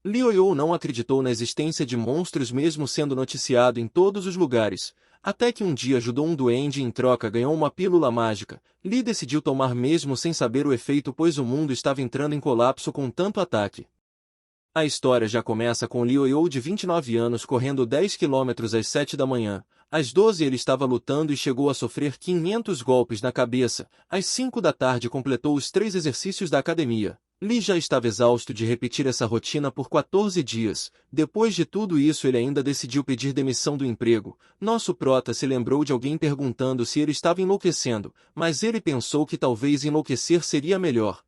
Liu Yu não acreditou na existência de monstros mesmo sendo noticiado em todos os lugares, até que um dia ajudou um duende e em troca ganhou uma pílula mágica. Li decidiu tomar mesmo sem saber o efeito pois o mundo estava entrando em colapso com tanto ataque. A história já começa com Liu Yu de 29 anos correndo 10 quilômetros às 7 da manhã. Às 12 ele estava lutando e chegou a sofrer 500 golpes na cabeça. Às 5 da tarde completou os 3 exercícios da academia. Li já estava exausto de repetir essa rotina por 14 dias. Depois de tudo isso ele ainda decidiu pedir demissão do emprego. Nosso prota se lembrou de alguém perguntando se ele estava enlouquecendo, mas ele pensou que talvez enlouquecer seria melhor.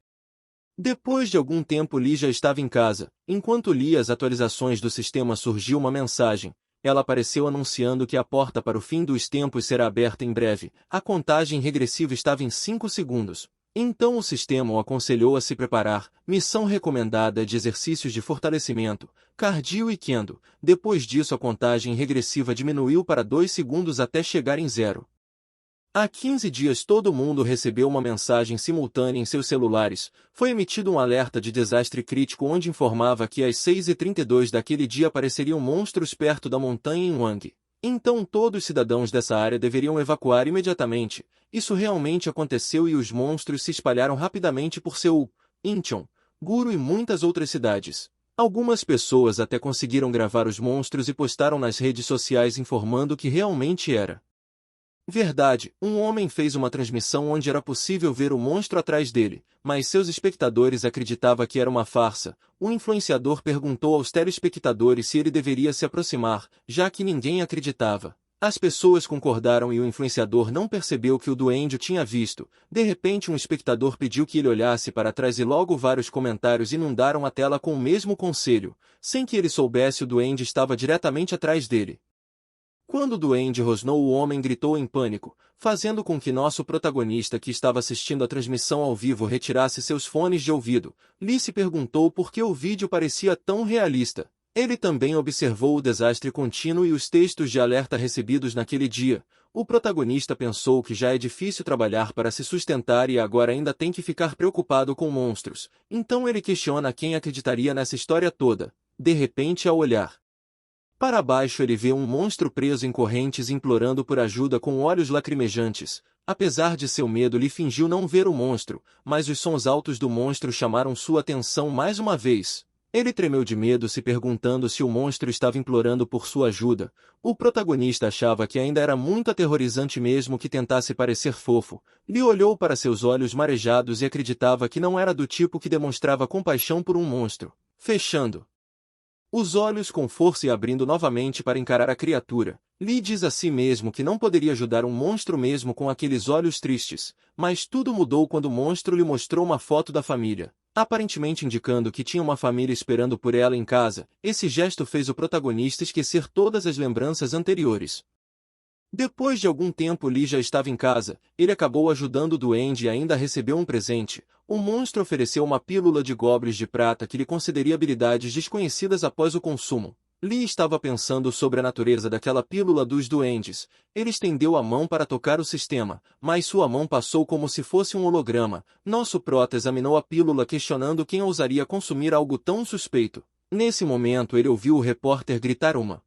Depois de algum tempo Li já estava em casa. Enquanto lia as atualizações do sistema surgiu uma mensagem. Ela apareceu anunciando que a porta para o fim dos tempos será aberta em breve. A contagem regressiva estava em 5 segundos. Então o sistema o aconselhou a se preparar. Missão recomendada de exercícios de fortalecimento, cardio e kendo. Depois disso a contagem regressiva diminuiu para 2 segundos até chegar em 0. Há 15 dias todo mundo recebeu uma mensagem simultânea em seus celulares. Foi emitido um alerta de desastre crítico onde informava que às 6h32 daquele dia apareceriam monstros perto da montanha em Wang. Então todos os cidadãos dessa área deveriam evacuar imediatamente. Isso realmente aconteceu e os monstros se espalharam rapidamente por Seul, Incheon, Guru e muitas outras cidades. Algumas pessoas até conseguiram gravar os monstros e postaram nas redes sociais informando que realmente era verdade. Um homem fez uma transmissão onde era possível ver o monstro atrás dele, mas seus espectadores acreditavam que era uma farsa. O influenciador perguntou aos telespectadores se ele deveria se aproximar, já que ninguém acreditava. As pessoas concordaram e o influenciador não percebeu que o duende o tinha visto. De repente um espectador pediu que ele olhasse para trás e logo vários comentários inundaram a tela com o mesmo conselho. Sem que ele soubesse o duende estava diretamente atrás dele. Quando o duende rosnou o homem gritou em pânico, fazendo com que nosso protagonista que estava assistindo a transmissão ao vivo retirasse seus fones de ouvido. Lee se perguntou por que o vídeo parecia tão realista. Ele também observou o desastre contínuo e os textos de alerta recebidos naquele dia. O protagonista pensou que já é difícil trabalhar para se sustentar e agora ainda tem que ficar preocupado com monstros. Então ele questiona quem acreditaria nessa história toda. De repente, ao olhar para baixo ele vê um monstro preso em correntes implorando por ajuda com olhos lacrimejantes. Apesar de seu medo ele fingiu não ver o monstro, mas os sons altos do monstro chamaram sua atenção mais uma vez. Ele tremeu de medo se perguntando se o monstro estava implorando por sua ajuda. O protagonista achava que ainda era muito aterrorizante mesmo que tentasse parecer fofo. Lee olhou para seus olhos marejados e acreditava que não era do tipo que demonstrava compaixão por um monstro. Fechando os olhos com força e abrindo novamente para encarar a criatura, Lee diz a si mesmo que não poderia ajudar um monstro mesmo com aqueles olhos tristes, mas tudo mudou quando o monstro lhe mostrou uma foto da família, aparentemente indicando que tinha uma família esperando por ela em casa. Esse gesto fez o protagonista esquecer todas as lembranças anteriores. Depois de algum tempo Lee já estava em casa, ele acabou ajudando o duende e ainda recebeu um presente. O monstro ofereceu uma pílula de gobres de prata que lhe concederia habilidades desconhecidas após o consumo. Lee estava pensando sobre a natureza daquela pílula dos duendes. Ele estendeu a mão para tocar o sistema, mas sua mão passou como se fosse um holograma. Nosso prota examinou a pílula questionando quem ousaria consumir algo tão suspeito. Nesse momento ele ouviu o repórter gritar uma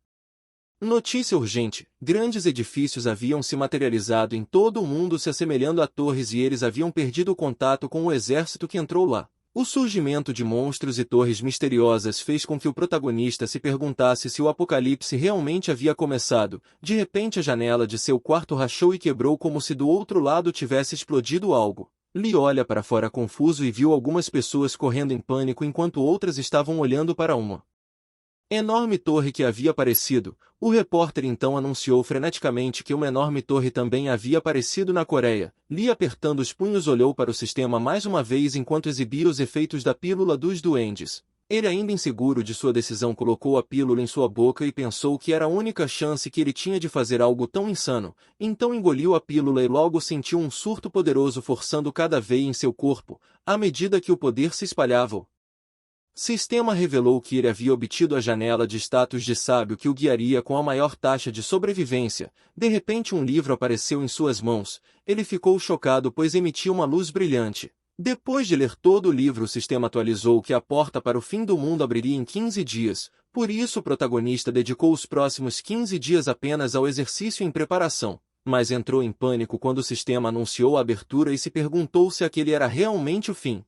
notícia urgente. Grandes edifícios haviam se materializado em todo o mundo se assemelhando a torres e eles haviam perdido o contato com o exército que entrou lá. O surgimento de monstros e torres misteriosas fez com que o protagonista se perguntasse se o apocalipse realmente havia começado. De repente a janela de seu quarto rachou e quebrou como se do outro lado tivesse explodido algo. Lee olha para fora confuso e viu algumas pessoas correndo em pânico enquanto outras estavam olhando para uma enorme torre que havia aparecido. O repórter então anunciou freneticamente que uma enorme torre também havia aparecido na Coreia. Lee apertando os punhos olhou para o sistema mais uma vez enquanto exibia os efeitos da pílula dos duendes. Ele ainda inseguro de sua decisão colocou a pílula em sua boca e pensou que era a única chance que ele tinha de fazer algo tão insano. Então engoliu a pílula e logo sentiu um surto poderoso forçando cada veia em seu corpo, à medida que o poder se espalhava. Sistema revelou que ele havia obtido a janela de status de sábio que o guiaria com a maior taxa de sobrevivência. De repente um livro apareceu em suas mãos. Ele ficou chocado pois emitia uma luz brilhante. Depois de ler todo o livro, o sistema atualizou que a porta para o fim do mundo abriria em 15 dias, por isso o protagonista dedicou os próximos 15 dias apenas ao exercício em preparação, mas entrou em pânico quando o sistema anunciou a abertura e se perguntou se aquele era realmente o fim.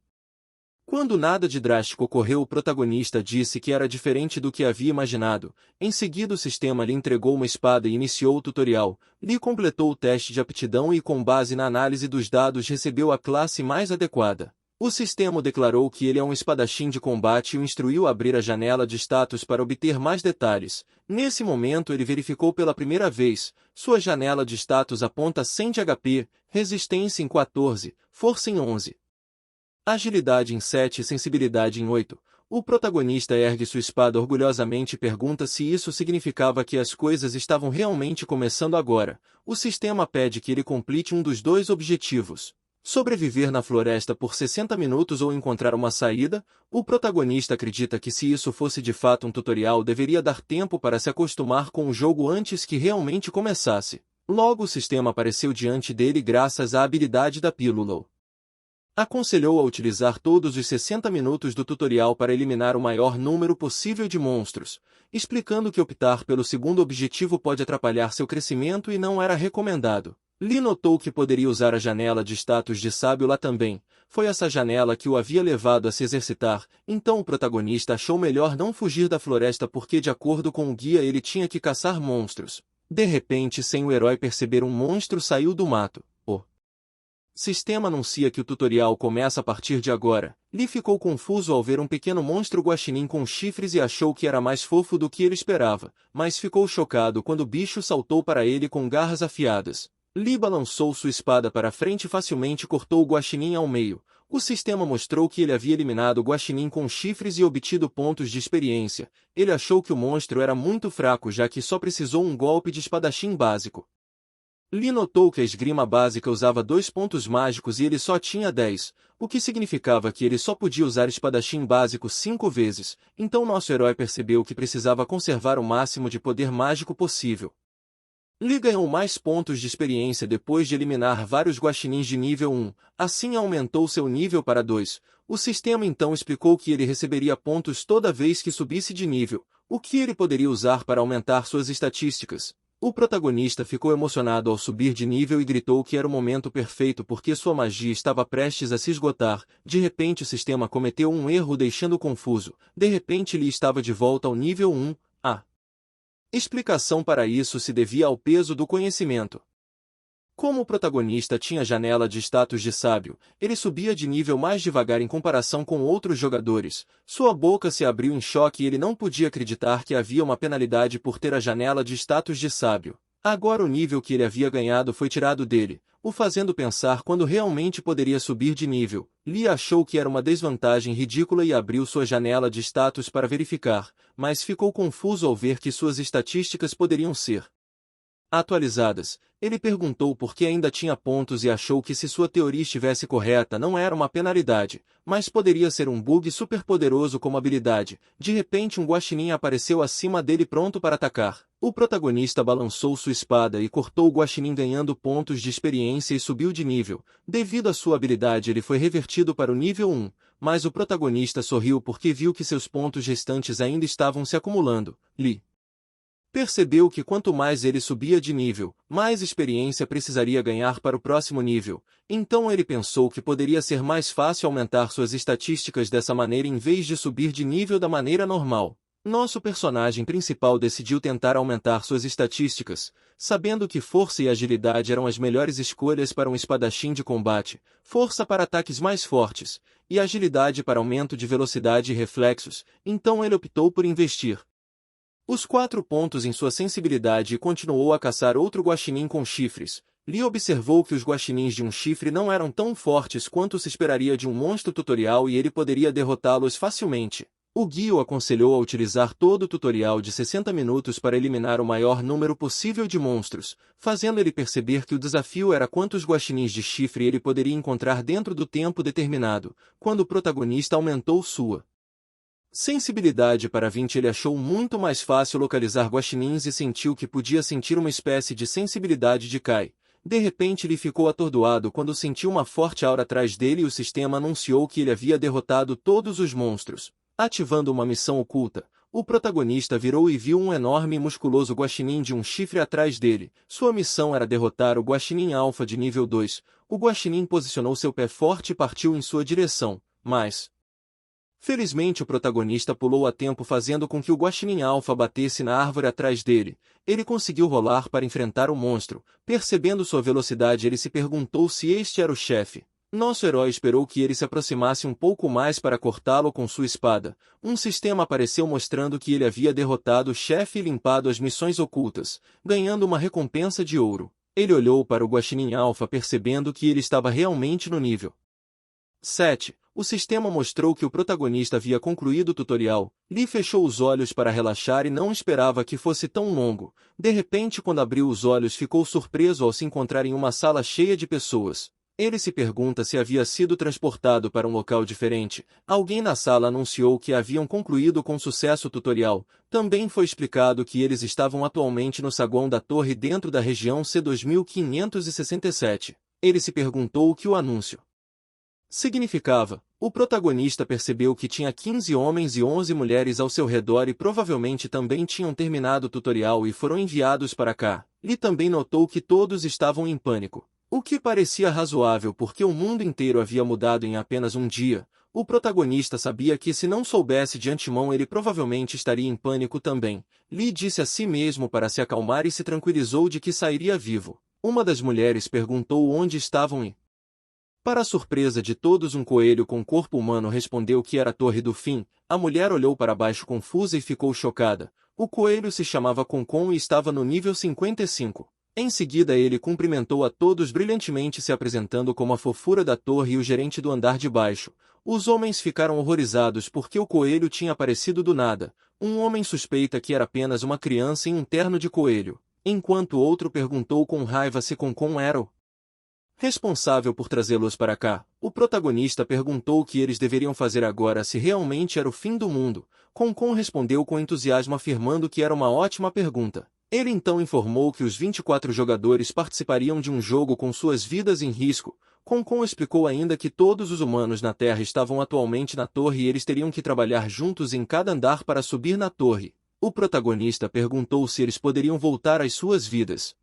Quando nada de drástico ocorreu, o protagonista disse que era diferente do que havia imaginado. Em seguida, o sistema lhe entregou uma espada e iniciou o tutorial. Lee completou o teste de aptidão e, com base na análise dos dados, recebeu a classe mais adequada. O sistema declarou que ele é um espadachim de combate e o instruiu a abrir a janela de status para obter mais detalhes. Nesse momento, ele verificou pela primeira vez. Sua janela de status aponta 100 de HP, resistência em 14, força em 11. Agilidade em 7 e sensibilidade em 8. O protagonista ergue sua espada orgulhosamente e pergunta se isso significava que as coisas estavam realmente começando agora. O sistema pede que ele complete um dos dois objetivos: sobreviver na floresta por 60 minutos ou encontrar uma saída. O protagonista acredita que se isso fosse de fato um tutorial, deveria dar tempo para se acostumar com o jogo antes que realmente começasse. Logo, o sistema apareceu diante dele graças à habilidade da pílula. Aconselhou a utilizar todos os 60 minutos do tutorial para eliminar o maior número possível de monstros, explicando que optar pelo segundo objetivo pode atrapalhar seu crescimento e não era recomendado. Lee notou que poderia usar a janela de status de sábio lá também. Foi essa janela que o havia levado a se exercitar, então o protagonista achou melhor não fugir da floresta porque, de acordo com o guia, ele tinha que caçar monstros. De repente, sem o herói perceber, um monstro saiu do mato. Sistema anuncia que o tutorial começa a partir de agora. Lee ficou confuso ao ver um pequeno monstro guaxinim com chifres e achou que era mais fofo do que ele esperava, mas ficou chocado quando o bicho saltou para ele com garras afiadas. Lee balançou sua espada para frente e facilmente cortou o guaxinim ao meio. O sistema mostrou que ele havia eliminado o guaxinim com chifres e obtido pontos de experiência. Ele achou que o monstro era muito fraco, já que só precisou um golpe de espadachim básico. Lee notou que a esgrima básica usava 2 pontos mágicos e ele só tinha 10, o que significava que ele só podia usar espadachim básico 5 vezes, então nosso herói percebeu que precisava conservar o máximo de poder mágico possível. Lee ganhou mais pontos de experiência depois de eliminar vários guaxinins de nível 1, assim aumentou seu nível para 2. O sistema então explicou que ele receberia pontos toda vez que subisse de nível, o que ele poderia usar para aumentar suas estatísticas. O protagonista ficou emocionado ao subir de nível e gritou que era o momento perfeito porque sua magia estava prestes a se esgotar. De repente o sistema cometeu um erro deixando-o confuso. De repente ele estava de volta ao nível 1. A explicação para isso se devia ao peso do conhecimento. Como o protagonista tinha janela de status de sábio, ele subia de nível mais devagar em comparação com outros jogadores. Sua boca se abriu em choque e ele não podia acreditar que havia uma penalidade por ter a janela de status de sábio. Agora o nível que ele havia ganhado foi tirado dele, o fazendo pensar quando realmente poderia subir de nível. Lee achou que era uma desvantagem ridícula e abriu sua janela de status para verificar, mas ficou confuso ao ver que suas estatísticas poderiam ser atualizadas. Ele perguntou por que ainda tinha pontos e achou que se sua teoria estivesse correta não era uma penalidade, mas poderia ser um bug superpoderoso como habilidade. De repente um guaxinim apareceu acima dele pronto para atacar. O protagonista balançou sua espada e cortou o guaxinim ganhando pontos de experiência e subiu de nível. Devido à sua habilidade ele foi revertido para o nível 1, mas o protagonista sorriu porque viu que seus pontos restantes ainda estavam se acumulando. Lee percebeu que quanto mais ele subia de nível, mais experiência precisaria ganhar para o próximo nível, então ele pensou que poderia ser mais fácil aumentar suas estatísticas dessa maneira em vez de subir de nível da maneira normal. Nosso personagem principal decidiu tentar aumentar suas estatísticas, sabendo que força e agilidade eram as melhores escolhas para um espadachim de combate, força para ataques mais fortes, e agilidade para aumento de velocidade e reflexos, então ele optou por investir os 4 pontos em sua sensibilidade e continuou a caçar outro guaxinim com chifres. Lee observou que os guaxinins de um chifre não eram tão fortes quanto se esperaria de um monstro tutorial e ele poderia derrotá-los facilmente. O guia o aconselhou a utilizar todo o tutorial de 60 minutos para eliminar o maior número possível de monstros, fazendo ele perceber que o desafio era quantos guaxinins de chifre ele poderia encontrar dentro do tempo determinado. Quando o protagonista aumentou sua sensibilidade para 20, ele achou muito mais fácil localizar guaxinins e sentiu que podia sentir uma espécie de sensibilidade de Kai. De repente ele ficou atordoado quando sentiu uma forte aura atrás dele e o sistema anunciou que ele havia derrotado todos os monstros. Ativando uma missão oculta, o protagonista virou e viu um enorme e musculoso guaxinim de um chifre atrás dele. Sua missão era derrotar o guaxinim alfa de nível 2. O guaxinim posicionou seu pé forte e partiu em sua direção, mas... felizmente o protagonista pulou a tempo fazendo com que o guaxinim alfa batesse na árvore atrás dele. Ele conseguiu rolar para enfrentar o monstro. Percebendo sua velocidade, ele se perguntou se este era o chefe. Nosso herói esperou que ele se aproximasse um pouco mais para cortá-lo com sua espada. Um sistema apareceu mostrando que ele havia derrotado o chefe e limpado as missões ocultas, ganhando uma recompensa de ouro. Ele olhou para o guaxinim alfa percebendo que ele estava realmente no nível 7. O sistema mostrou que o protagonista havia concluído o tutorial. Lee fechou os olhos para relaxar e não esperava que fosse tão longo. De repente, quando abriu os olhos, ficou surpreso ao se encontrar em uma sala cheia de pessoas. Ele se pergunta se havia sido transportado para um local diferente. Alguém na sala anunciou que haviam concluído com sucesso o tutorial. Também foi explicado que eles estavam atualmente no saguão da torre dentro da região C2567. Ele se perguntou o que o anúncio significava. O protagonista percebeu que tinha 15 homens e 11 mulheres ao seu redor e provavelmente também tinham terminado o tutorial e foram enviados para cá. Lee também notou que todos estavam em pânico. O que parecia razoável porque o mundo inteiro havia mudado em apenas um dia. O protagonista sabia que se não soubesse de antemão ele provavelmente estaria em pânico também. Lee disse a si mesmo para se acalmar e se tranquilizou de que sairia vivo. Uma das mulheres perguntou onde estavam e... para a surpresa de todos, um coelho com corpo humano respondeu que era a Torre do Fim. A mulher olhou para baixo confusa e ficou chocada. O coelho se chamava Concon e estava no nível 55. Em seguida ele cumprimentou a todos brilhantemente, se apresentando como a fofura da torre e o gerente do andar de baixo. Os homens ficaram horrorizados porque o coelho tinha aparecido do nada. Um homem suspeita que era apenas uma criança em um terno de coelho, enquanto outro perguntou com raiva se Concon era o responsável por trazê-los para cá. O protagonista perguntou o que eles deveriam fazer agora, se realmente era o fim do mundo. Concon respondeu com entusiasmo afirmando que era uma ótima pergunta. Ele então informou que os 24 jogadores participariam de um jogo com suas vidas em risco. Concon explicou ainda que todos os humanos na Terra estavam atualmente na torre e eles teriam que trabalhar juntos em cada andar para subir na torre. O protagonista perguntou se eles poderiam voltar às suas vidas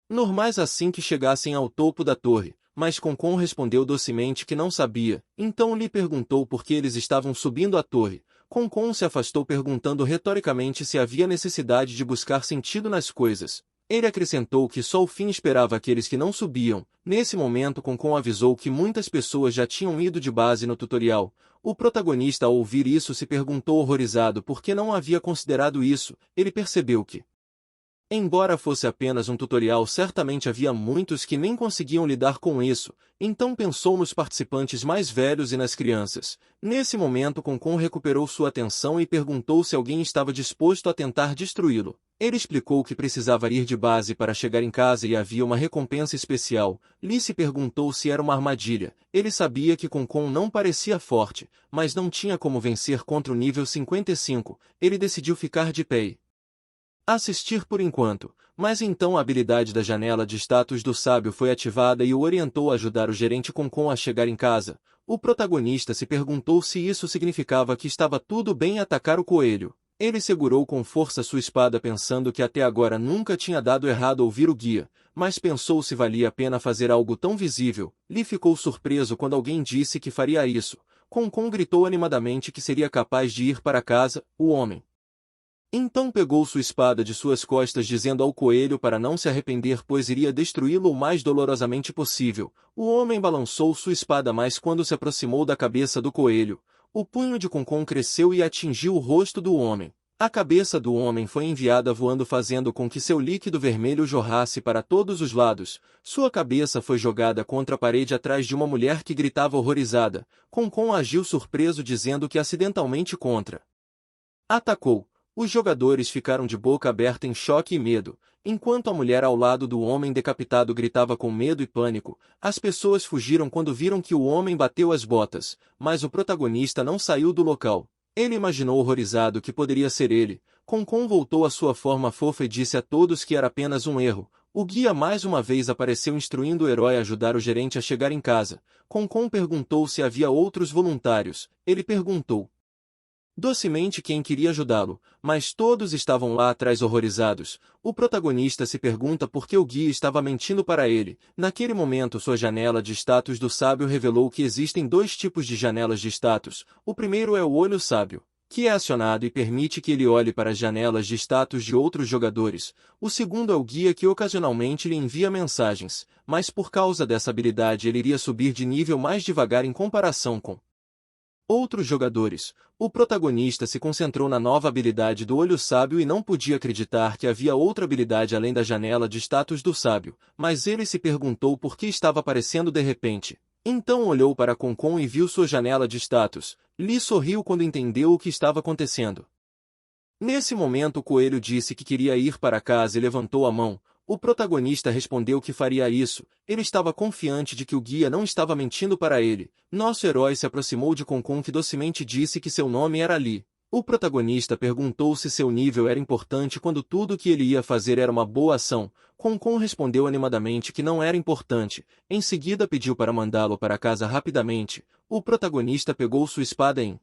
normais assim que chegassem ao topo da torre, mas Concon respondeu docemente que não sabia. Então lhe perguntou por que eles estavam subindo a torre. Concon se afastou perguntando retoricamente se havia necessidade de buscar sentido nas coisas. Ele acrescentou que só o fim esperava aqueles que não subiam. Nesse momento Concon avisou que muitas pessoas já tinham ido de base no tutorial. O protagonista, ao ouvir isso, se perguntou horrorizado por que não havia considerado isso. Ele percebeu que, embora fosse apenas um tutorial, certamente havia muitos que nem conseguiam lidar com isso, então pensou nos participantes mais velhos e nas crianças. Nesse momento Concon recuperou sua atenção e perguntou se alguém estava disposto a tentar destruí-lo. Ele explicou que precisava ir de base para chegar em casa e havia uma recompensa especial. Lee se perguntou se era uma armadilha. Ele sabia que Concon não parecia forte, mas não tinha como vencer contra o nível 55. Ele decidiu ficar de pé e assistir por enquanto, mas então a habilidade da janela de status do sábio foi ativada e o orientou a ajudar o gerente Concon a chegar em casa. O protagonista se perguntou se isso significava que estava tudo bem atacar o coelho. Ele segurou com força sua espada pensando que até agora nunca tinha dado errado ouvir o guia, mas pensou se valia a pena fazer algo tão visível. Lee ficou surpreso quando alguém disse que faria isso. Concon gritou animadamente que seria capaz de ir para casa. O homem então pegou sua espada de suas costas, dizendo ao coelho para não se arrepender, pois iria destruí-lo o mais dolorosamente possível. O homem balançou sua espada, mas quando se aproximou da cabeça do coelho, o punho de Concon cresceu e atingiu o rosto do homem. A cabeça do homem foi enviada voando, fazendo com que seu líquido vermelho jorrasse para todos os lados. Sua cabeça foi jogada contra a parede atrás de uma mulher que gritava horrorizada. Concon agiu surpreso, dizendo que acidentalmente atacou. Os jogadores ficaram de boca aberta em choque e medo, enquanto a mulher ao lado do homem decapitado gritava com medo e pânico. As pessoas fugiram quando viram que o homem bateu as botas, mas o protagonista não saiu do local. Ele imaginou horrorizado que poderia ser ele. Concon voltou à sua forma fofa e disse a todos que era apenas um erro. O guia mais uma vez apareceu instruindo o herói a ajudar o gerente a chegar em casa. Concon perguntou se havia outros voluntários. Ele perguntou docemente quem queria ajudá-lo, mas todos estavam lá atrás horrorizados. O protagonista se pergunta por que o guia estava mentindo para ele. Naquele momento sua janela de status do sábio revelou que existem dois tipos de janelas de status. O primeiro é o olho sábio, que é acionado e permite que ele olhe para as janelas de status de outros jogadores. O segundo é o guia, que ocasionalmente lhe envia mensagens, mas por causa dessa habilidade ele iria subir de nível mais devagar em comparação com outros jogadores. O protagonista se concentrou na nova habilidade do olho sábio e não podia acreditar que havia outra habilidade além da janela de status do sábio, mas ele se perguntou por que estava aparecendo de repente. Então olhou para Concon e viu sua janela de status. Lee sorriu quando entendeu o que estava acontecendo. Nesse momento o coelho disse que queria ir para casa e levantou a mão. O protagonista respondeu que faria isso. Ele estava confiante de que o guia não estava mentindo para ele. Nosso herói se aproximou de Concon, que docemente disse que seu nome era Lee. O protagonista perguntou se seu nível era importante quando tudo o que ele ia fazer era uma boa ação. Concon respondeu animadamente que não era importante. Em seguida pediu para mandá-lo para casa rapidamente. O protagonista pegou sua espada em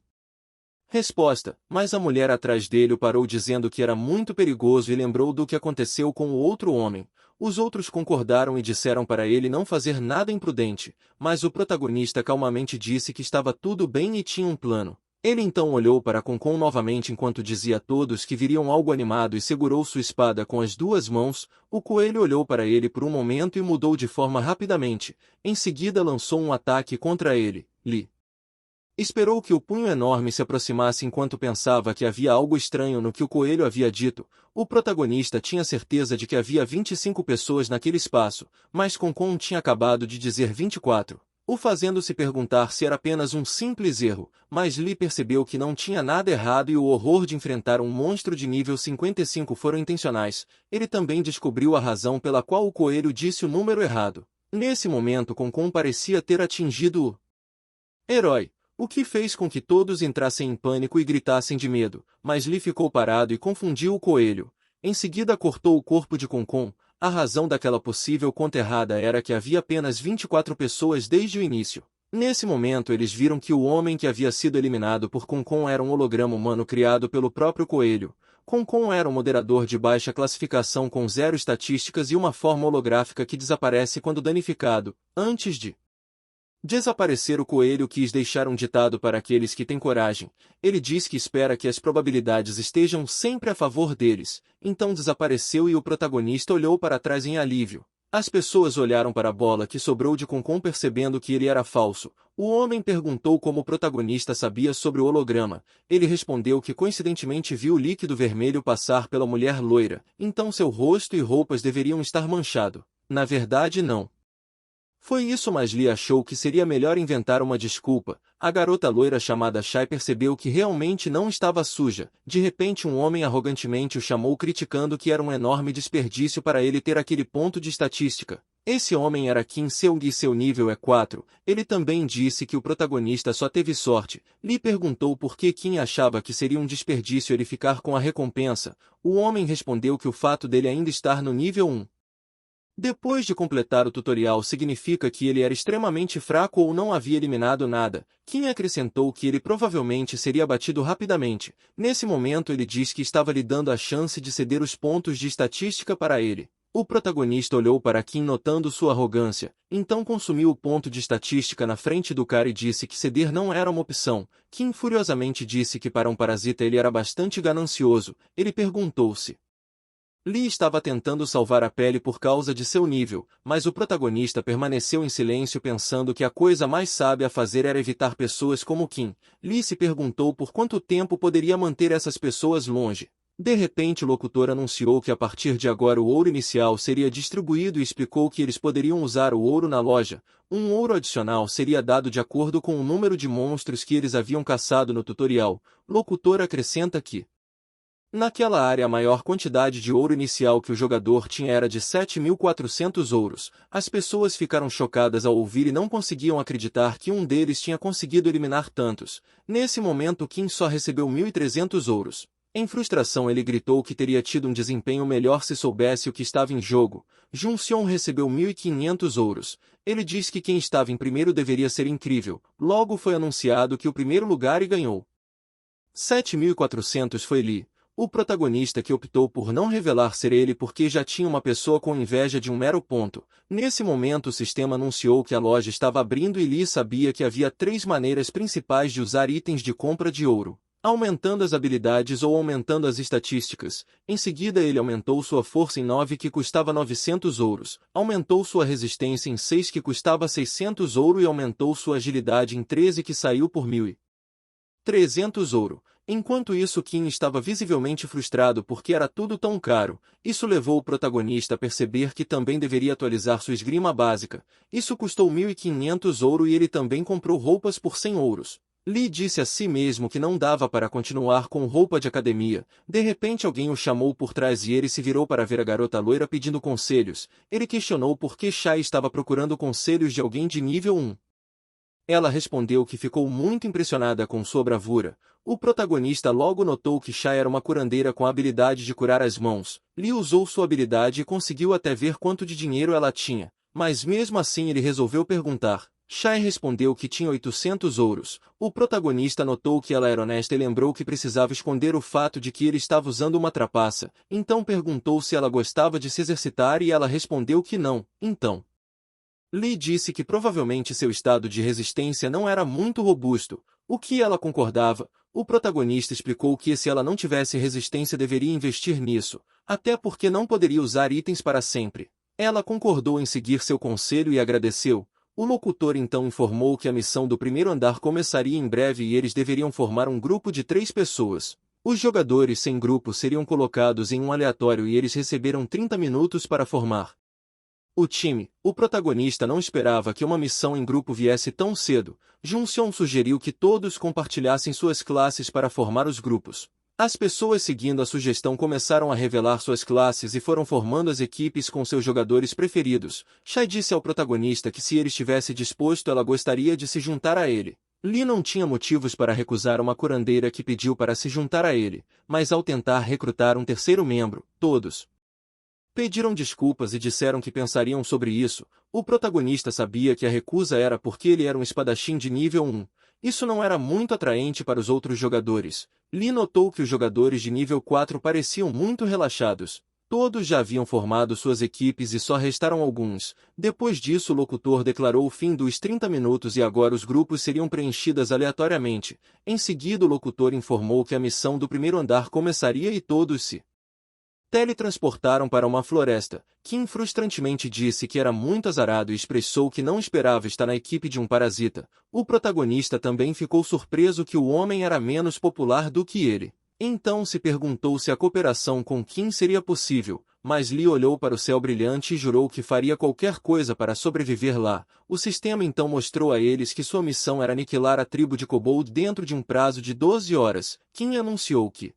resposta, mas a mulher atrás dele o parou dizendo que era muito perigoso e lembrou do que aconteceu com o outro homem. Os outros concordaram e disseram para ele não fazer nada imprudente, mas o protagonista calmamente disse que estava tudo bem e tinha um plano. Ele então olhou para Concon novamente enquanto dizia a todos que viriam algo animado e segurou sua espada com as duas mãos. O coelho olhou para ele por um momento e mudou de forma rapidamente. Em seguida lançou um ataque contra ele. Lee esperou que o punho enorme se aproximasse enquanto pensava que havia algo estranho no que o coelho havia dito. O protagonista tinha certeza de que havia 25 pessoas naquele espaço, mas Concon tinha acabado de dizer 24, o fazendo se perguntar se era apenas um simples erro, mas Lee percebeu que não tinha nada errado e o horror de enfrentar um monstro de nível 55 foram intencionais. Ele também descobriu a razão pela qual o coelho disse o número errado. Nesse momento Concon parecia ter atingido o herói, o que fez com que todos entrassem em pânico e gritassem de medo, mas Lee ficou parado e confundiu o coelho. Em seguida cortou o corpo de Concon. A razão daquela possível conta errada era que havia apenas 24 pessoas desde o início. Nesse momento eles viram que o homem que havia sido eliminado por Concon era um holograma humano criado pelo próprio coelho. Concon era um moderador de baixa classificação com 0 estatísticas e uma forma holográfica que desaparece quando danificado. Antes de desaparecer, o coelho quis deixar um ditado para aqueles que têm coragem. Ele diz que espera que as probabilidades estejam sempre a favor deles. Então desapareceu e o protagonista olhou para trás em alívio. As pessoas olharam para a bola que sobrou de Concon percebendo que ele era falso. O homem perguntou como o protagonista sabia sobre o holograma. Ele respondeu que coincidentemente viu o líquido vermelho passar pela mulher loira. Então seu rosto e roupas deveriam estar manchado. Na verdade não foi isso, mas Lee achou que seria melhor inventar uma desculpa. A garota loira chamada Shai percebeu que realmente não estava suja. De repente um homem arrogantemente o chamou, criticando que era um enorme desperdício para ele ter aquele ponto de estatística. Esse homem era Kim Seung e seu nível é 4. Ele também disse que o protagonista só teve sorte. Lee perguntou por que Kim achava que seria um desperdício ele ficar com a recompensa. O homem respondeu que o fato dele ainda estar no nível 1 depois de completar o tutorial significa que ele era extremamente fraco ou não havia eliminado nada. Kim acrescentou que ele provavelmente seria abatido rapidamente. Nesse momento ele diz que estava lhe dando a chance de ceder os pontos de estatística para ele. O protagonista olhou para Kim notando sua arrogância, então consumiu o ponto de estatística na frente do cara e disse que ceder não era uma opção. Kim furiosamente disse que para um parasita ele era bastante ganancioso. Ele perguntou-se Lee estava tentando salvar a pele por causa de seu nível, mas o protagonista permaneceu em silêncio pensando que a coisa mais sábia a fazer era evitar pessoas como Kim. Lee se perguntou por quanto tempo poderia manter essas pessoas longe. De repente o locutor anunciou que a partir de agora o ouro inicial seria distribuído e explicou que eles poderiam usar o ouro na loja. Um ouro adicional seria dado de acordo com o número de monstros que eles haviam caçado no tutorial. O locutor acrescenta que naquela área a maior quantidade de ouro inicial que o jogador tinha era de 7.400 ouros. As pessoas ficaram chocadas ao ouvir e não conseguiam acreditar que um deles tinha conseguido eliminar tantos. Nesse momento Kim só recebeu 1.300 ouros. Em frustração ele gritou que teria tido um desempenho melhor se soubesse o que estava em jogo. Jun Seon recebeu 1.500 ouros. Ele disse que quem estava em primeiro deveria ser incrível. Logo foi anunciado que o primeiro lugar e ganhou. 7.400 foi Lee, o protagonista, que optou por não revelar ser ele porque já tinha uma pessoa com inveja de um mero ponto. Nesse momento o sistema anunciou que a loja estava abrindo e Lee sabia que havia 3 maneiras principais de usar itens de compra de ouro: aumentando as habilidades ou aumentando as estatísticas. Em seguida ele aumentou sua força em 9, que custava 900 ouros, aumentou sua resistência em 6, que custava 600 ouro, e aumentou sua agilidade em 13, que saiu por 1.300 ouro. Enquanto isso, Kim estava visivelmente frustrado porque era tudo tão caro. Isso levou o protagonista a perceber que também deveria atualizar sua esgrima básica. Isso custou 1.500 ouro e ele também comprou roupas por 100 ouros. Lee disse a si mesmo que não dava para continuar com roupa de academia. De repente alguém o chamou por trás e ele se virou para ver a garota loira pedindo conselhos. Ele questionou por que Shai estava procurando conselhos de alguém de nível 1. Ela respondeu que ficou muito impressionada com sua bravura. O protagonista logo notou que Shai era uma curandeira com a habilidade de curar as mãos. Lee usou sua habilidade e conseguiu até ver quanto de dinheiro ela tinha. Mas mesmo assim ele resolveu perguntar. Shai respondeu que tinha 800 ouros. O protagonista notou que ela era honesta e lembrou que precisava esconder o fato de que ele estava usando uma trapaça. Então perguntou se ela gostava de se exercitar e ela respondeu que não. Então Lee disse que provavelmente seu estado de resistência não era muito robusto, o que ela concordava. O protagonista explicou que se ela não tivesse resistência deveria investir nisso, até porque não poderia usar itens para sempre. Ela concordou em seguir seu conselho e agradeceu. O locutor então informou que a missão do primeiro andar começaria em breve e eles deveriam formar um grupo de 3 pessoas. Os jogadores sem grupo seriam colocados em um aleatório e eles receberam 30 minutos para formar o time. O protagonista não esperava que uma missão em grupo viesse tão cedo. Jun Seon sugeriu que todos compartilhassem suas classes para formar os grupos. As pessoas seguindo a sugestão começaram a revelar suas classes e foram formando as equipes com seus jogadores preferidos. Shai disse ao protagonista que se ele estivesse disposto ela gostaria de se juntar a ele. Lee não tinha motivos para recusar uma curandeira que pediu para se juntar a ele, mas ao tentar recrutar um terceiro membro, todos pediram desculpas e disseram que pensariam sobre isso. O protagonista sabia que a recusa era porque ele era um espadachim de nível 1. Isso não era muito atraente para os outros jogadores. Lee notou que os jogadores de nível 4 pareciam muito relaxados. Todos já haviam formado suas equipes e só restaram alguns. Depois disso o locutor declarou o fim dos 30 minutos e agora os grupos seriam preenchidos aleatoriamente. Em seguida o locutor informou que a missão do primeiro andar começaria e todos se teletransportaram para uma floresta. Kim frustrantemente disse que era muito azarado e expressou que não esperava estar na equipe de um parasita. O protagonista também ficou surpreso que o homem era menos popular do que ele. Então se perguntou se a cooperação com Kim seria possível, mas Lee olhou para o céu brilhante e jurou que faria qualquer coisa para sobreviver lá. O sistema então mostrou a eles que sua missão era aniquilar a tribo de Kobold dentro de um prazo de 12 horas. Kim anunciou que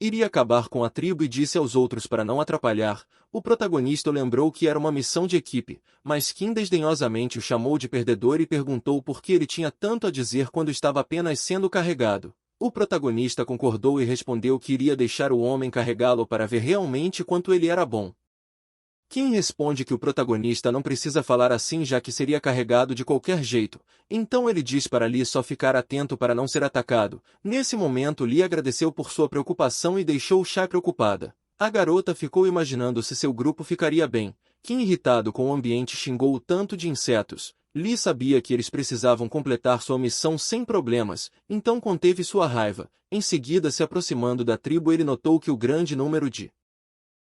iria acabar com a tribo e disse aos outros para não atrapalhar. O protagonista lembrou que era uma missão de equipe, mas Kim desdenhosamente o chamou de perdedor e perguntou por que ele tinha tanto a dizer quando estava apenas sendo carregado. O protagonista concordou e respondeu que iria deixar o homem carregá-lo para ver realmente quanto ele era bom. Kim responde que o protagonista não precisa falar assim já que seria carregado de qualquer jeito. Então ele diz para Lee só ficar atento para não ser atacado. Nesse momento Lee agradeceu por sua preocupação e deixou Shai preocupada. A garota ficou imaginando se seu grupo ficaria bem. Kim, irritado com o ambiente, xingou o tanto de insetos. Lee sabia que eles precisavam completar sua missão sem problemas, então conteve sua raiva. Em seguida, se aproximando da tribo, ele notou que o grande número de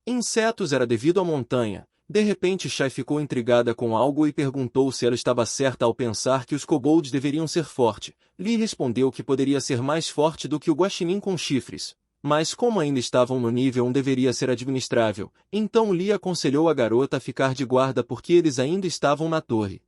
insetos era devido à montanha. De repente Shai ficou intrigada com algo e perguntou se ela estava certa ao pensar que os kobolds deveriam ser fortes. Lee respondeu que poderia ser mais forte do que o guaxinim com chifres. Mas como ainda estavam no nível 1 deveria ser administrável. Então Lee aconselhou a garota a ficar de guarda porque eles ainda estavam na torre.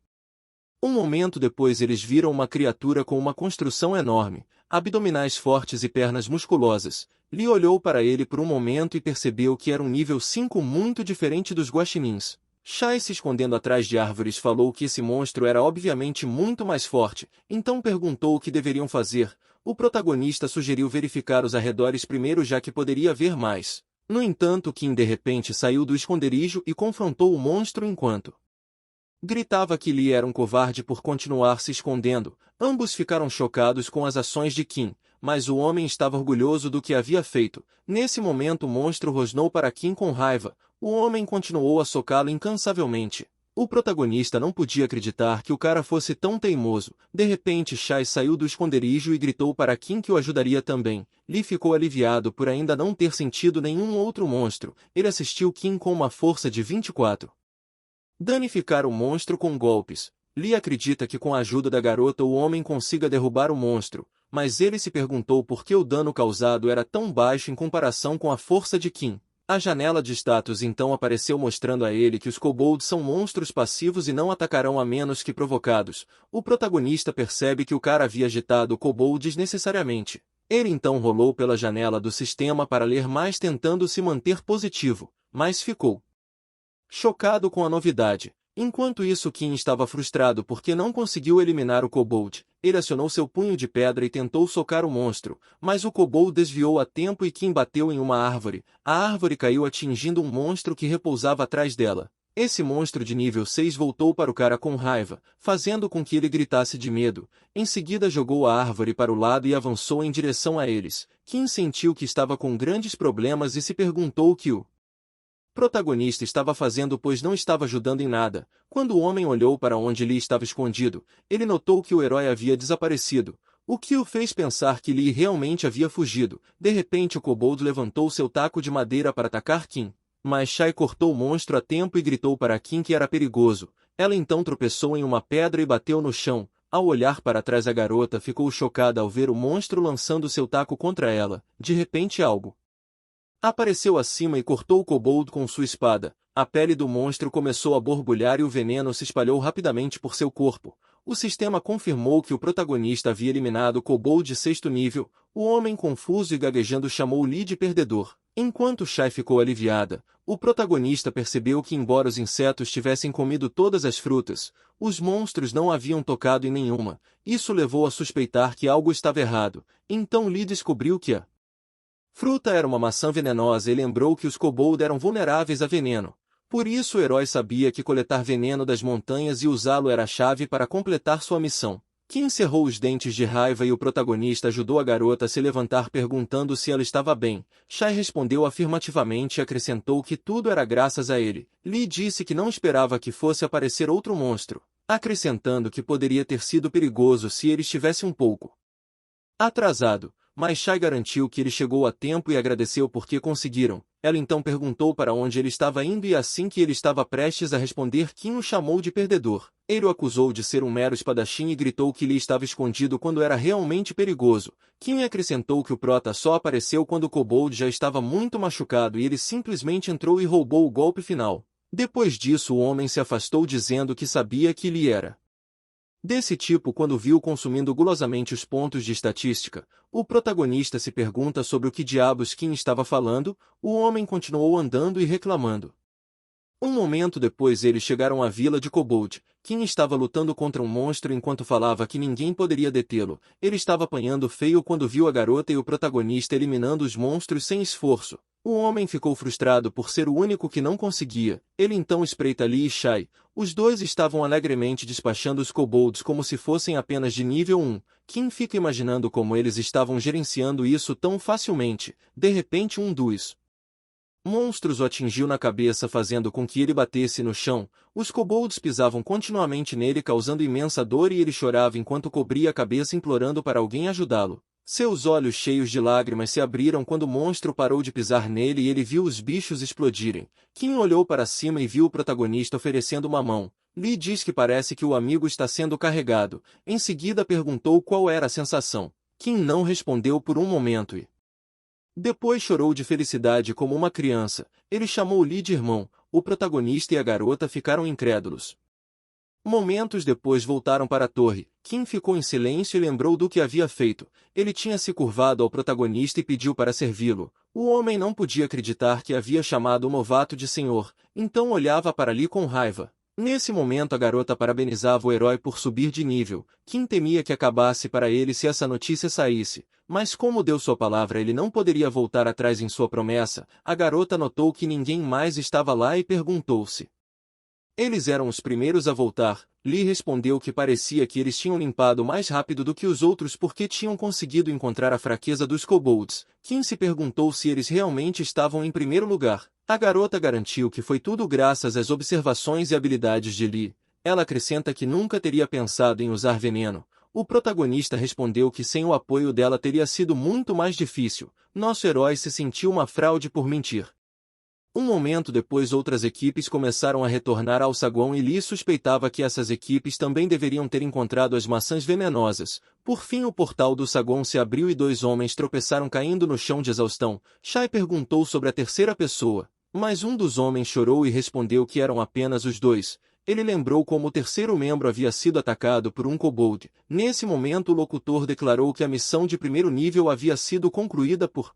Um momento depois eles viram uma criatura com uma construção enorme, abdominais fortes e pernas musculosas. Lee olhou para ele por um momento e percebeu que era um nível 5 muito diferente dos guaxinins. Shai, se escondendo atrás de árvores, falou que esse monstro era obviamente muito mais forte, então perguntou o que deveriam fazer. O protagonista sugeriu verificar os arredores primeiro, já que poderia ver mais. No entanto, Kim de repente saiu do esconderijo e confrontou o monstro enquanto gritava que Lee era um covarde por continuar se escondendo. Ambos ficaram chocados com as ações de Kim, mas o homem estava orgulhoso do que havia feito. Nesse momento o monstro rosnou para Kim com raiva. O homem continuou a socá-lo incansavelmente. O protagonista não podia acreditar que o cara fosse tão teimoso. De repente Shai saiu do esconderijo e gritou para Kim que o ajudaria também. Lee ficou aliviado por ainda não ter sentido nenhum outro monstro. Ele assistiu Kim com uma força de 24. Danificar o monstro com golpes. Lee acredita que com a ajuda da garota o homem consiga derrubar o monstro, mas ele se perguntou por que o dano causado era tão baixo em comparação com a força de Kim. A janela de status então apareceu mostrando a ele que os kobolds são monstros passivos e não atacarão a menos que provocados. O protagonista percebe que o cara havia agitado o kobold desnecessariamente. Ele então rolou pela janela do sistema para ler mais, tentando se manter positivo, mas ficou chocado com a novidade. Enquanto isso, Kim estava frustrado porque não conseguiu eliminar o kobold. Ele acionou seu punho de pedra e tentou socar o monstro, mas o kobold desviou a tempo e Kim bateu em uma árvore. A árvore caiu atingindo um monstro que repousava atrás dela. Esse monstro de nível 6 voltou para o cara com raiva, fazendo com que ele gritasse de medo. Em seguida jogou a árvore para o lado e avançou em direção a eles. Kim sentiu que estava com grandes problemas e se perguntou o que o protagonista estava fazendo, pois não estava ajudando em nada. Quando o homem olhou para onde Lee estava escondido, ele notou que o herói havia desaparecido, o que o fez pensar que Lee realmente havia fugido. De repente o kobold levantou seu taco de madeira para atacar Kim, mas Shai cortou o monstro a tempo e gritou para Kim que era perigoso. Ela então tropeçou em uma pedra e bateu no chão. Ao olhar para trás, a garota ficou chocada ao ver o monstro lançando seu taco contra ela. De repente algo apareceu acima e cortou o kobold com sua espada. A pele do monstro começou a borbulhar e o veneno se espalhou rapidamente por seu corpo. O sistema confirmou que o protagonista havia eliminado o kobold de 6º nível. O homem, confuso e gaguejando, chamou Lee de perdedor. Enquanto Shai ficou aliviada, o protagonista percebeu que, embora os insetos tivessem comido todas as frutas, os monstros não haviam tocado em nenhuma. Isso levou a suspeitar que algo estava errado. Então Lee descobriu que a fruta era uma maçã venenosa e lembrou que os kobold eram vulneráveis a veneno. Por isso o herói sabia que coletar veneno das montanhas e usá-lo era a chave para completar sua missão. Kim cerrou os dentes de raiva e o protagonista ajudou a garota a se levantar, perguntando se ela estava bem. Shai respondeu afirmativamente e acrescentou que tudo era graças a ele. Lee disse que não esperava que fosse aparecer outro monstro, acrescentando que poderia ter sido perigoso se ele estivesse um pouco atrasado. Mas Shai garantiu que ele chegou a tempo e agradeceu porque conseguiram. Ela então perguntou para onde ele estava indo e assim que ele estava prestes a responder, Kim o chamou de perdedor. Ele o acusou de ser um mero espadachim e gritou que Lee estava escondido quando era realmente perigoso. Kim acrescentou que o prota só apareceu quando o kobold já estava muito machucado e ele simplesmente entrou e roubou o golpe final. Depois disso o homem se afastou dizendo que sabia que Lee era desse tipo quando viu consumindo gulosamente os pontos de estatística. O protagonista se pergunta sobre o que diabos Kim estava falando. O homem continuou andando e reclamando. Um momento depois eles chegaram à vila de kobold. Kim estava lutando contra um monstro enquanto falava que ninguém poderia detê-lo. Ele estava apanhando feio quando viu a garota e o protagonista eliminando os monstros sem esforço. O homem ficou frustrado por ser o único que não conseguia. Ele então espreita Lee e Shai. Os dois estavam alegremente despachando os kobolds como se fossem apenas de nível 1. Kim fica imaginando como eles estavam gerenciando isso tão facilmente. De repente um dos monstros o atingiu na cabeça, fazendo com que ele batesse no chão. Os kobolds pisavam continuamente nele, causando imensa dor, e ele chorava enquanto cobria a cabeça, implorando para alguém ajudá-lo. Seus olhos cheios de lágrimas se abriram quando o monstro parou de pisar nele e ele viu os bichos explodirem. Kim olhou para cima e viu o protagonista oferecendo uma mão. Lee diz que parece que o amigo está sendo carregado. Em seguida perguntou qual era a sensação. Kim não respondeu por um momento e depois chorou de felicidade como uma criança. Ele chamou Lee de irmão. O protagonista e a garota ficaram incrédulos. Momentos depois voltaram para a torre. Kim ficou em silêncio e lembrou do que havia feito. Ele tinha se curvado ao protagonista e pediu para servi-lo. O homem não podia acreditar que havia chamado o novato de senhor, então olhava para Lee com raiva. Nesse momento a garota parabenizava o herói por subir de nível. Kim temia que acabasse para ele se essa notícia saísse, mas como deu sua palavra ele não poderia voltar atrás em sua promessa. A garota notou que ninguém mais estava lá e perguntou-se: eles eram os primeiros a voltar. Lee respondeu que parecia que eles tinham limpado mais rápido do que os outros porque tinham conseguido encontrar a fraqueza dos kobolds. Kim se perguntou se eles realmente estavam em primeiro lugar. A garota garantiu que foi tudo graças às observações e habilidades de Lee. Ela acrescenta que nunca teria pensado em usar veneno. O protagonista respondeu que sem o apoio dela teria sido muito mais difícil. Nosso herói se sentiu uma fraude por mentir. Um momento depois outras equipes começaram a retornar ao saguão e Lee suspeitava que essas equipes também deveriam ter encontrado as maçãs venenosas. Por fim o portal do saguão se abriu e dois homens tropeçaram caindo no chão de exaustão. Shai perguntou sobre a terceira pessoa, mas um dos homens chorou e respondeu que eram apenas os dois. Ele lembrou como o terceiro membro havia sido atacado por um kobold. Nesse momento o locutor declarou que a missão de primeiro nível havia sido concluída por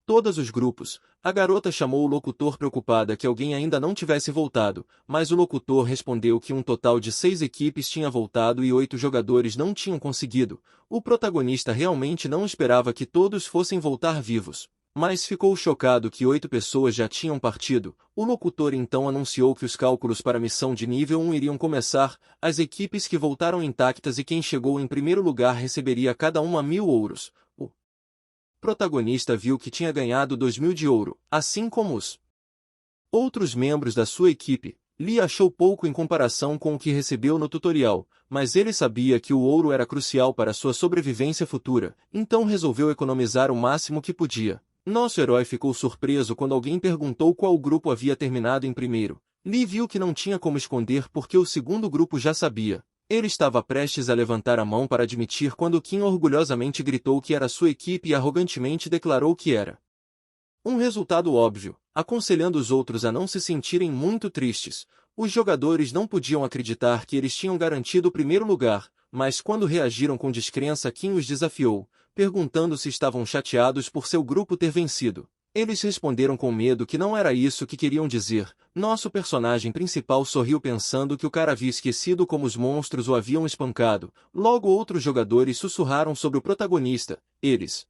todos os grupos. A garota chamou o locutor preocupada que alguém ainda não tivesse voltado, mas o locutor respondeu que um total de 6 equipes tinha voltado e 8 jogadores não tinham conseguido. O protagonista realmente não esperava que todos fossem voltar vivos, mas ficou chocado que 8 pessoas já tinham partido. O locutor então anunciou que os cálculos para a missão de nível 1 iriam começar. As equipes que voltaram intactas e quem chegou em primeiro lugar receberia cada uma 1000 ouros. O protagonista viu que tinha ganhado 2000 de ouro, assim como os outros membros da sua equipe. Lee achou pouco em comparação com o que recebeu no tutorial, mas ele sabia que o ouro era crucial para sua sobrevivência futura, então resolveu economizar o máximo que podia. Nosso herói ficou surpreso quando alguém perguntou qual grupo havia terminado em primeiro. Lee viu que não tinha como esconder porque o segundo grupo já sabia. Ele estava prestes a levantar a mão para admitir quando Kim orgulhosamente gritou que era sua equipe e arrogantemente declarou que era um resultado óbvio, aconselhando os outros a não se sentirem muito tristes. Os jogadores não podiam acreditar que eles tinham garantido o primeiro lugar, mas quando reagiram com descrença Kim os desafiou, perguntando se estavam chateados por seu grupo ter vencido. Eles responderam com medo que não era isso que queriam dizer. Nosso personagem principal sorriu pensando que o cara havia esquecido como os monstros o haviam espancado. Logo outros jogadores sussurraram sobre o protagonista. Eles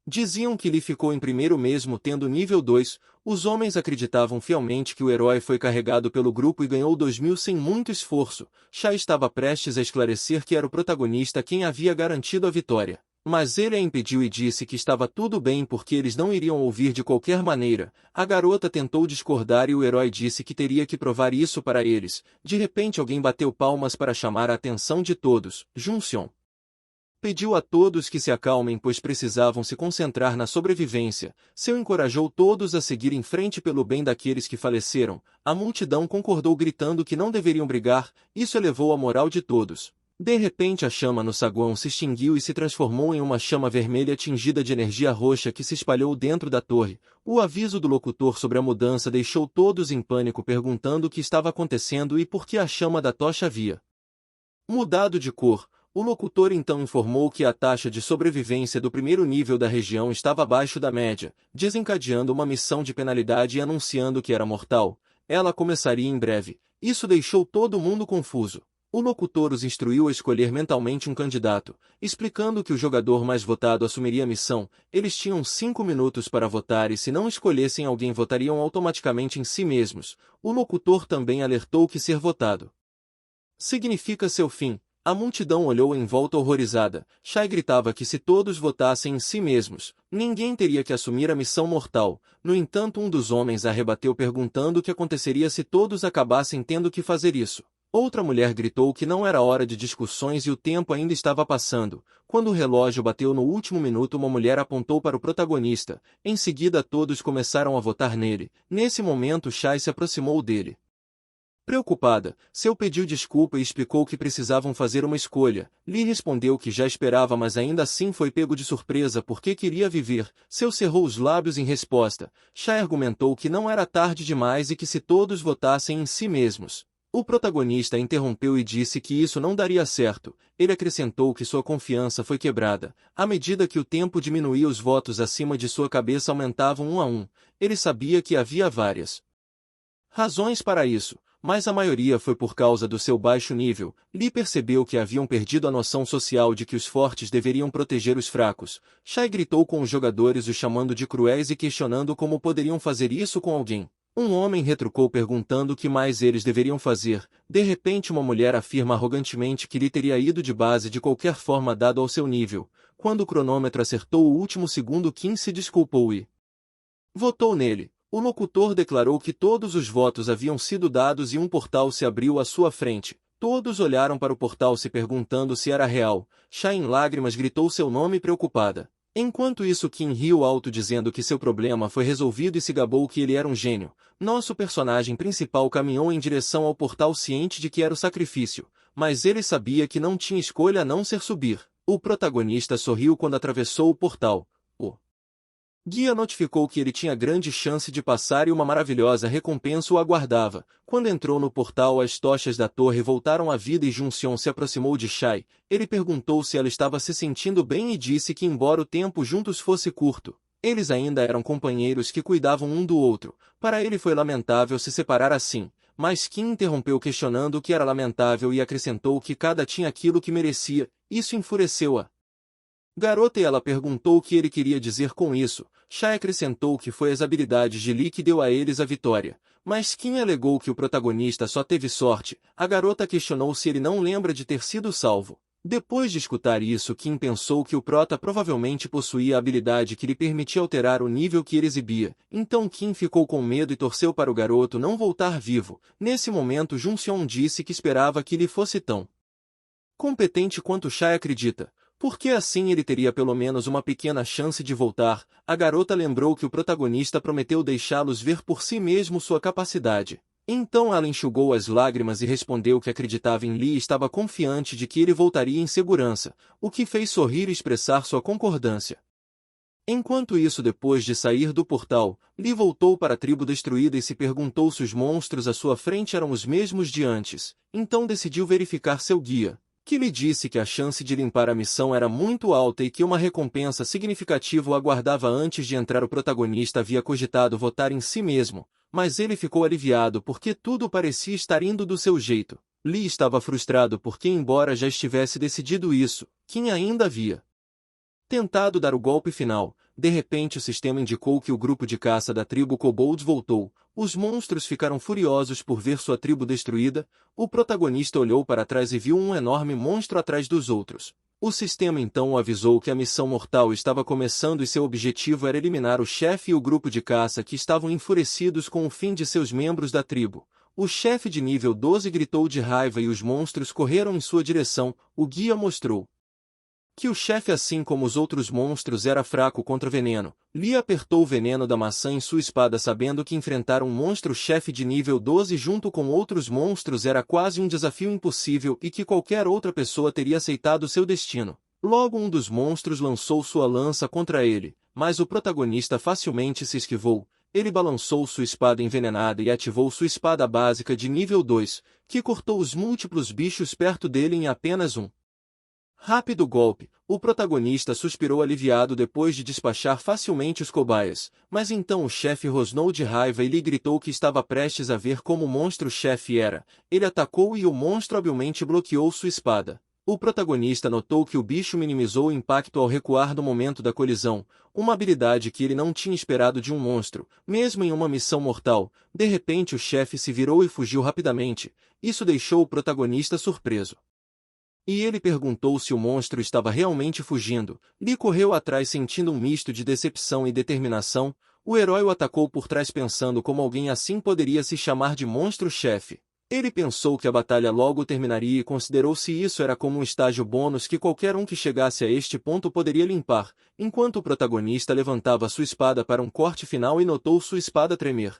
diziam que ele ficou em primeiro mesmo tendo nível 2. Os homens acreditavam fielmente que o herói foi carregado pelo grupo e ganhou 2000 sem muito esforço. Shai estava prestes a esclarecer que era o protagonista quem havia garantido a vitória. Mas ele a impediu e disse que estava tudo bem porque eles não iriam ouvir de qualquer maneira. A garota tentou discordar e o herói disse que teria que provar isso para eles. De repente alguém bateu palmas para chamar a atenção de todos. Junseon pediu a todos que se acalmem pois precisavam se concentrar na sobrevivência. Seu encorajou todos a seguir em frente pelo bem daqueles que faleceram. A multidão concordou gritando que não deveriam brigar. Isso elevou a moral de todos. De repente a chama no saguão se extinguiu e se transformou em uma chama vermelha tingida de energia roxa que se espalhou dentro da torre. O aviso do locutor sobre a mudança deixou todos em pânico perguntando o que estava acontecendo e por que a chama da tocha havia mudado de cor. O locutor então informou que a taxa de sobrevivência do primeiro nível da região estava abaixo da média, desencadeando uma missão de penalidade e anunciando que era mortal. Ela começaria em breve. Isso deixou todo mundo confuso. O locutor os instruiu a escolher mentalmente um candidato, explicando que o jogador mais votado assumiria a missão. Eles tinham 5 minutos para votar e se não escolhessem alguém votariam automaticamente em si mesmos. O locutor também alertou que ser votado significa seu fim. A multidão olhou em volta horrorizada. Shai gritava que se todos votassem em si mesmos, ninguém teria que assumir a missão mortal. No entanto, um dos homens a rebateu perguntando o que aconteceria se todos acabassem tendo que fazer isso. Outra mulher gritou que não era hora de discussões e o tempo ainda estava passando. Quando o relógio bateu no último minuto, uma mulher apontou para o protagonista. Em seguida todos começaram a votar nele. Nesse momento Shai se aproximou dele. Preocupada, Seu pediu desculpa e explicou que precisavam fazer uma escolha. Lee respondeu que já esperava mas ainda assim foi pego de surpresa porque queria viver. Seu cerrou os lábios em resposta. Shai argumentou que não era tarde demais e que se todos votassem em si mesmos, O protagonista interrompeu e disse que isso não daria certo. Ele acrescentou que sua confiança foi quebrada. À medida que o tempo diminuía, os votos acima de sua cabeça aumentavam um a um. Ele sabia que havia várias razões para isso, mas a maioria foi por causa do seu baixo nível. Lee percebeu que haviam perdido a noção social de que os fortes deveriam proteger os fracos. Shai gritou com os jogadores, os chamando de cruéis e questionando como poderiam fazer isso com alguém. Um homem retrucou perguntando o que mais eles deveriam fazer. De repente uma mulher afirma arrogantemente que Lee teria ido de base de qualquer forma dado ao seu nível. Quando o cronômetro acertou o último segundo, Kim se desculpou e votou nele. O locutor declarou que todos os votos haviam sido dados e um portal se abriu à sua frente. Todos olharam para o portal se perguntando se era real. Shai em lágrimas gritou seu nome preocupada. Enquanto isso, Kim riu alto dizendo que seu problema foi resolvido e se gabou que ele era um gênio. Nosso personagem principal caminhou em direção ao portal ciente de que era o sacrifício, mas ele sabia que não tinha escolha a não ser subir. O protagonista sorriu quando atravessou o portal. O guia notificou que ele tinha grande chance de passar e uma maravilhosa recompensa o aguardava. Quando entrou no portal, as tochas da torre voltaram à vida e Junseon se aproximou de Shai. Ele perguntou se ela estava se sentindo bem e disse que embora o tempo juntos fosse curto, eles ainda eram companheiros que cuidavam um do outro. Para ele foi lamentável se separar assim, mas Kim interrompeu questionando o que era lamentável e acrescentou que cada tinha aquilo que merecia. Isso enfureceu-a garota e ela perguntou o que ele queria dizer com isso. Shai acrescentou que foi as habilidades de Lee que deu a eles a vitória, mas Kim alegou que o protagonista só teve sorte. A garota questionou se ele não lembra de ter sido salvo. Depois de escutar isso, Kim pensou que o prota provavelmente possuía a habilidade que lhe permitia alterar o nível que ele exibia. Então Kim ficou com medo e torceu para o garoto não voltar vivo. Nesse momento, Junseon disse que esperava que ele fosse tão competente quanto Shai acredita, porque assim ele teria pelo menos uma pequena chance de voltar. A garota lembrou que o protagonista prometeu deixá-los ver por si mesmo sua capacidade. Então ela enxugou as lágrimas e respondeu que acreditava em Lee e estava confiante de que ele voltaria em segurança, o que fez sorrir e expressar sua concordância. Enquanto isso, depois de sair do portal, Lee voltou para a tribo destruída e se perguntou se os monstros à sua frente eram os mesmos de antes. Então decidiu verificar seu guia, que lhe disse que a chance de limpar a missão era muito alta e que uma recompensa significativa o aguardava. Antes de entrar, o protagonista havia cogitado votar em si mesmo, mas ele ficou aliviado porque tudo parecia estar indo do seu jeito. Lee estava frustrado porque, embora já estivesse decidido isso, Kim ainda havia tentado dar o golpe final. De repente o sistema indicou que o grupo de caça da tribo Kobolds voltou. Os monstros ficaram furiosos por ver sua tribo destruída. O protagonista olhou para trás e viu um enorme monstro atrás dos outros. O sistema então o avisou que a missão mortal estava começando e seu objetivo era eliminar o chefe e o grupo de caça, que estavam enfurecidos com o fim de seus membros da tribo. O chefe de nível 12 gritou de raiva e os monstros correram em sua direção. O guia mostrou que o chefe, assim como os outros monstros, era fraco contra veneno. Lee apertou o veneno da maçã em sua espada, sabendo que enfrentar um monstro-chefe de nível 12 junto com outros monstros era quase um desafio impossível e que qualquer outra pessoa teria aceitado seu destino. Logo um dos monstros lançou sua lança contra ele, mas o protagonista facilmente se esquivou. Ele balançou sua espada envenenada e ativou sua espada básica de nível 2, que cortou os múltiplos bichos perto dele em apenas um rápido golpe. O protagonista suspirou aliviado depois de despachar facilmente os cobaias, mas então o chefe rosnou de raiva e lhe gritou que estava prestes a ver como o monstro-chefe era. Ele atacou e o monstro habilmente bloqueou sua espada. O protagonista notou que o bicho minimizou o impacto ao recuar no momento da colisão, uma habilidade que ele não tinha esperado de um monstro, mesmo em uma missão mortal. De repente o chefe se virou e fugiu rapidamente. Isso deixou o protagonista surpreso. E ele perguntou se o monstro estava realmente fugindo. Lee correu atrás sentindo um misto de decepção e determinação. O herói o atacou por trás pensando como alguém assim poderia se chamar de monstro-chefe. Ele pensou que a batalha logo terminaria e considerou se isso era como um estágio bônus que qualquer um que chegasse a este ponto poderia limpar, enquanto o protagonista levantava sua espada para um corte final e notou sua espada tremer.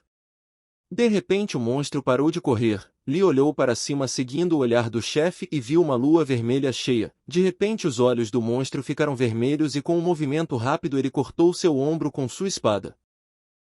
De repente o monstro parou de correr. Lee olhou para cima seguindo o olhar do chefe e viu uma lua vermelha cheia. De repente os olhos do monstro ficaram vermelhos e com um movimento rápido ele cortou seu ombro com sua espada.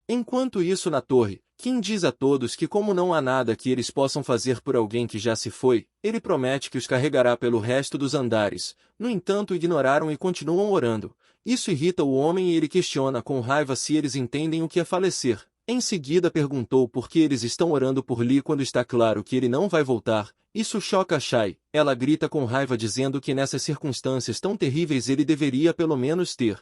Enquanto isso, na torre, Kim diz a todos que como não há nada que eles possam fazer por alguém que já se foi, ele promete que os carregará pelo resto dos andares. No entanto, ignoraram e continuam orando. Isso irrita o homem e ele questiona com raiva se eles entendem o que é falecer. Em seguida perguntou por que eles estão orando por Lee quando está claro que ele não vai voltar. Isso choca Shai. Ela grita com raiva dizendo que nessas circunstâncias tão terríveis ele deveria pelo menos ter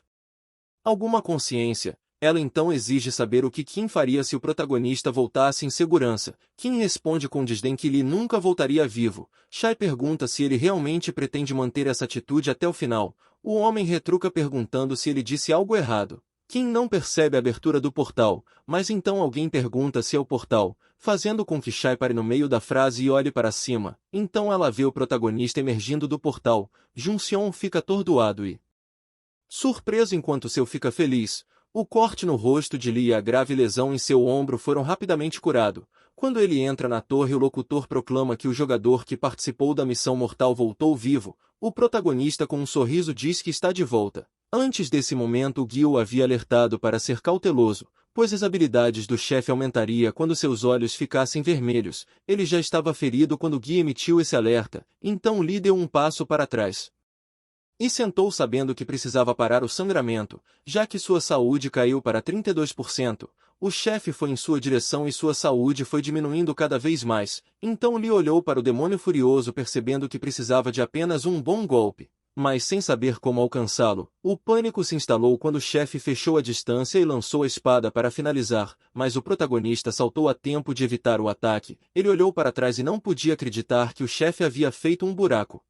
alguma consciência. Ela então exige saber o que Kim faria se o protagonista voltasse em segurança. Kim responde com desdém que Lee nunca voltaria vivo. Shai pergunta se ele realmente pretende manter essa atitude até o final. O homem retruca perguntando se ele disse algo errado. Kim não percebe a abertura do portal, mas então alguém pergunta se é o portal, fazendo com que Shai pare no meio da frase e olhe para cima. Então ela vê o protagonista emergindo do portal. Junseon fica atordoado e surpreso enquanto Seo fica feliz. O corte no rosto de Lee e a grave lesão em seu ombro foram rapidamente curados. Quando ele entra na torre, o locutor proclama que o jogador que participou da missão mortal voltou vivo. O protagonista com um sorriso diz que está de volta. Antes desse momento, Gui o havia alertado para ser cauteloso, pois as habilidades do chefe aumentariam quando seus olhos ficassem vermelhos. Ele já estava ferido quando Gui emitiu esse alerta, então Lee deu um passo para trás e sentou sabendo que precisava parar o sangramento, já que sua saúde caiu para 32%. O chefe foi em sua direção e sua saúde foi diminuindo cada vez mais. Então Lee olhou para o demônio furioso percebendo que precisava de apenas um bom golpe, mas sem saber como alcançá-lo. O pânico se instalou quando o chefe fechou a distância e lançou a espada para finalizar, mas o protagonista saltou a tempo de evitar o ataque. Ele olhou para trás e não podia acreditar que o chefe havia feito um buraco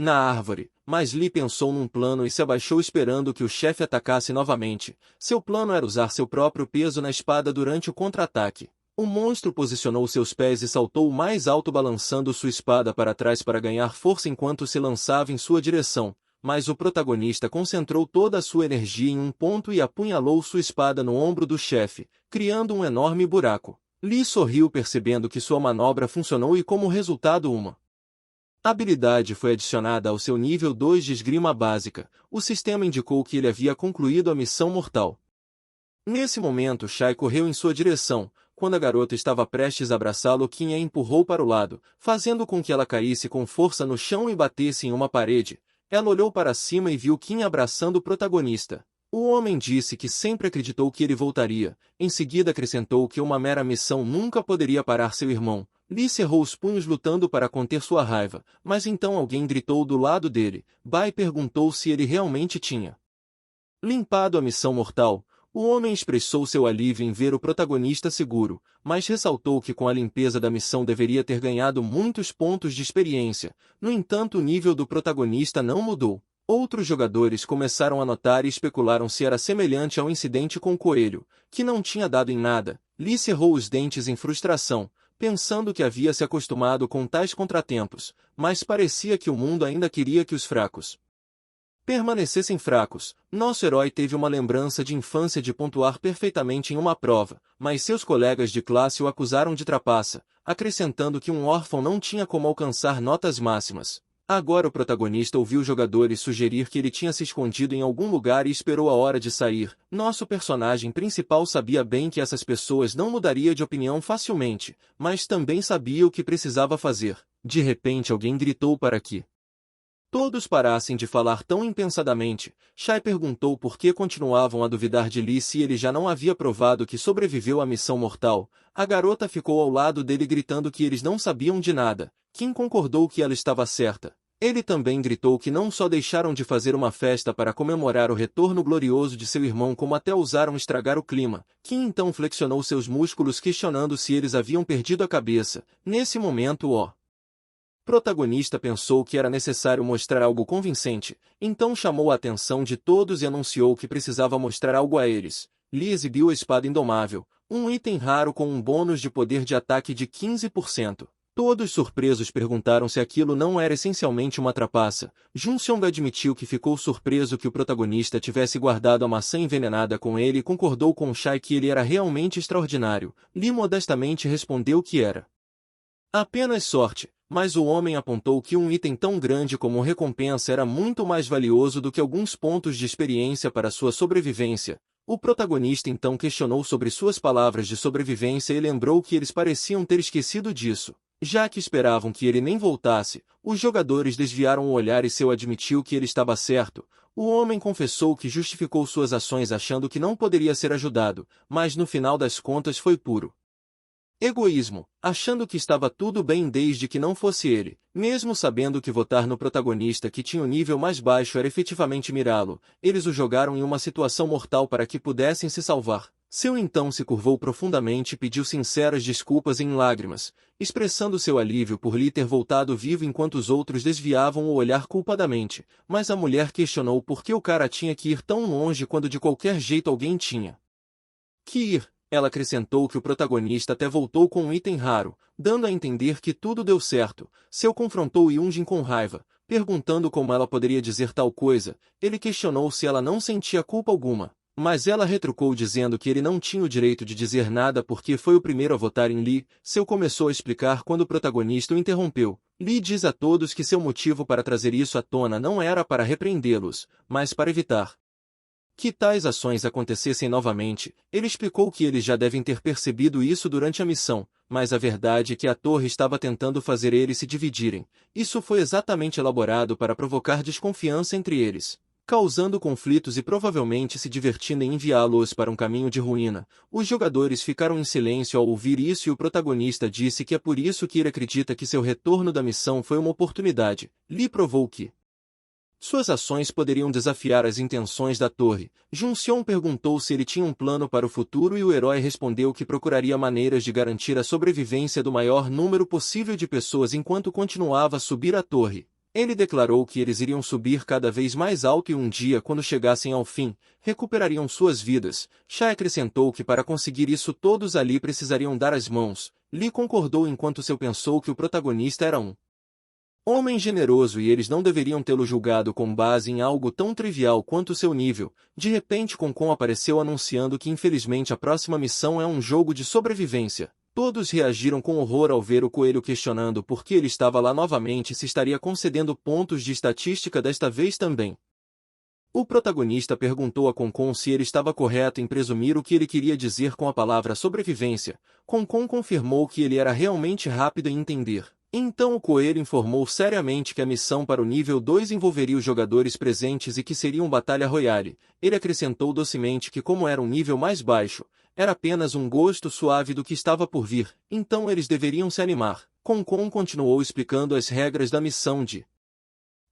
na árvore, mas Lee pensou num plano e se abaixou esperando que o chefe atacasse novamente. Seu plano era usar seu próprio peso na espada durante o contra-ataque. O monstro posicionou seus pés e saltou o mais alto balançando sua espada para trás para ganhar força enquanto se lançava em sua direção, mas o protagonista concentrou toda a sua energia em um ponto e apunhalou sua espada no ombro do chefe, criando um enorme buraco. Lee sorriu percebendo que sua manobra funcionou e como resultado a habilidade foi adicionada ao seu nível 2 de esgrima básica. O sistema indicou que ele havia concluído a missão mortal. Nesse momento, Shai correu em sua direção. Quando a garota estava prestes a abraçá-lo, Kim a empurrou para o lado, fazendo com que ela caísse com força no chão e batesse em uma parede. Ela olhou para cima e viu Kim abraçando o protagonista. O homem disse que sempre acreditou que ele voltaria. Em seguida acrescentou que uma mera missão nunca poderia parar seu irmão. Lee cerrou os punhos lutando para conter sua raiva, mas então alguém gritou do lado dele. Bai perguntou se ele realmente tinha limpado a missão mortal. O homem expressou seu alívio em ver o protagonista seguro, mas ressaltou que com a limpeza da missão deveria ter ganhado muitos pontos de experiência. No entanto, o nível do protagonista não mudou. Outros jogadores começaram a notar e especularam se era semelhante ao incidente com o coelho, que não tinha dado em nada. Lee cerrou os dentes em frustração, pensando que havia se acostumado com tais contratempos, mas parecia que o mundo ainda queria que os fracos permanecessem fracos. Nosso herói teve uma lembrança de infância de pontuar perfeitamente em uma prova, mas seus colegas de classe o acusaram de trapaça, acrescentando que um órfão não tinha como alcançar notas máximas. Agora o protagonista ouviu jogadores sugerir que ele tinha se escondido em algum lugar e esperou a hora de sair. Nosso personagem principal sabia bem que essas pessoas não mudariam de opinião facilmente, mas também sabia o que precisava fazer. De repente alguém gritou para que todos parassem de falar tão impensadamente. Shai perguntou por que continuavam a duvidar de Lee se ele já não havia provado que sobreviveu à missão mortal. A garota ficou ao lado dele gritando que eles não sabiam de nada. Kim concordou que ela estava certa. Ele também gritou que não só deixaram de fazer uma festa para comemorar o retorno glorioso de seu irmão como até ousaram estragar o clima. Kim então flexionou seus músculos questionando se eles haviam perdido a cabeça. Nesse momento o protagonista pensou que era necessário mostrar algo convincente, então chamou a atenção de todos e anunciou que precisava mostrar algo a eles. Lee exibiu a espada indomável, um item raro com um bônus de poder de ataque de 15%. Todos surpresos perguntaram se aquilo não era essencialmente uma trapaça. Junseong admitiu que ficou surpreso que o protagonista tivesse guardado a maçã envenenada com ele e concordou com Shai que ele era realmente extraordinário. Lee modestamente respondeu que era apenas sorte, mas o homem apontou que um item tão grande como recompensa era muito mais valioso do que alguns pontos de experiência para sua sobrevivência. O protagonista então questionou sobre suas palavras de sobrevivência e lembrou que eles pareciam ter esquecido disso. Já que esperavam que ele nem voltasse, os jogadores desviaram o olhar e Seu admitiu que ele estava certo. O homem confessou que justificou suas ações achando que não poderia ser ajudado, mas no final das contas foi puro egoísmo, achando que estava tudo bem desde que não fosse ele, mesmo sabendo que votar no protagonista que tinha o nível mais baixo era efetivamente mirá-lo, eles o jogaram em uma situação mortal para que pudessem se salvar. Seu então se curvou profundamente e pediu sinceras desculpas em lágrimas, expressando seu alívio por lhe ter voltado vivo enquanto os outros desviavam o olhar culpadamente, mas a mulher questionou por que o cara tinha que ir tão longe quando de qualquer jeito alguém tinha que ir. Ela acrescentou que o protagonista até voltou com um item raro, dando a entender que tudo deu certo. Seu confrontou Yunjin com raiva, perguntando como ela poderia dizer tal coisa. Ele questionou se ela não sentia culpa alguma, mas ela retrucou dizendo que ele não tinha o direito de dizer nada porque foi o primeiro a votar em Lee. Seu começou a explicar quando o protagonista o interrompeu. Lee diz a todos que seu motivo para trazer isso à tona não era para repreendê-los, mas para evitar que tais ações acontecessem novamente. Ele explicou que eles já devem ter percebido isso durante a missão, mas a verdade é que a torre estava tentando fazer eles se dividirem. Isso foi exatamente elaborado para provocar desconfiança entre eles, causando conflitos e provavelmente se divertindo em enviá-los para um caminho de ruína. Os jogadores ficaram em silêncio ao ouvir isso e o protagonista disse que é por isso que ele acredita que seu retorno da missão foi uma oportunidade. Lee provou que suas ações poderiam desafiar as intenções da torre. Junseon perguntou se ele tinha um plano para o futuro e o herói respondeu que procuraria maneiras de garantir a sobrevivência do maior número possível de pessoas enquanto continuava a subir a torre. Ele declarou que eles iriam subir cada vez mais alto e um dia, quando chegassem ao fim, recuperariam suas vidas. Shai acrescentou que para conseguir isso todos ali precisariam dar as mãos. Lee concordou enquanto seu pensou que o protagonista era um homem generoso e eles não deveriam tê-lo julgado com base em algo tão trivial quanto seu nível. De repente Concon apareceu anunciando que infelizmente a próxima missão é um jogo de sobrevivência. Todos reagiram com horror ao ver o coelho questionando por que ele estava lá novamente e se estaria concedendo pontos de estatística desta vez também. O protagonista perguntou a Concon se ele estava correto em presumir o que ele queria dizer com a palavra sobrevivência. Concon confirmou que ele era realmente rápido em entender. Então o coelho informou seriamente que a missão para o nível 2 envolveria os jogadores presentes e que seria um batalha royale. Ele acrescentou docemente que como era um nível mais baixo, era apenas um gosto suave do que estava por vir, então eles deveriam se animar. Concon continuou explicando as regras da missão de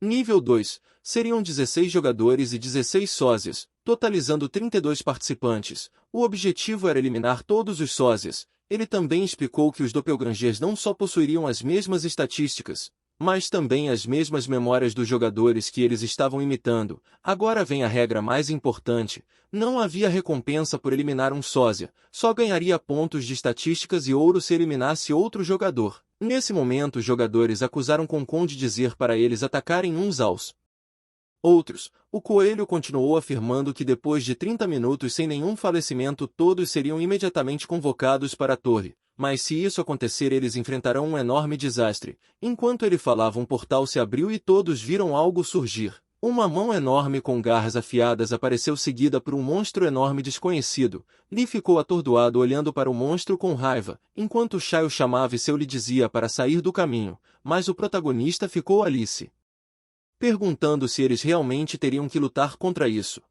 nível 2. Seriam 16 jogadores e 16 sósias, totalizando 32 participantes. O objetivo era eliminar todos os sósias. Ele também explicou que os doppelgangers não só possuiriam as mesmas estatísticas, mas também as mesmas memórias dos jogadores que eles estavam imitando. Agora vem a regra mais importante. Não havia recompensa por eliminar um sósia, só ganharia pontos de estatísticas e ouro se eliminasse outro jogador. Nesse momento os jogadores acusaram Concon de dizer para eles atacarem uns aos outros. O coelho continuou afirmando que depois de 30 minutos sem nenhum falecimento todos seriam imediatamente convocados para a torre, mas se isso acontecer eles enfrentarão um enorme desastre. Enquanto ele falava um portal se abriu e todos viram algo surgir. Uma mão enorme com garras afiadas apareceu seguida por um monstro enorme desconhecido. Lee ficou atordoado olhando para o monstro com raiva, enquanto Shai o chamava e Seu lhe dizia para sair do caminho, mas o protagonista ficou Alice perguntando se eles realmente teriam que lutar contra isso.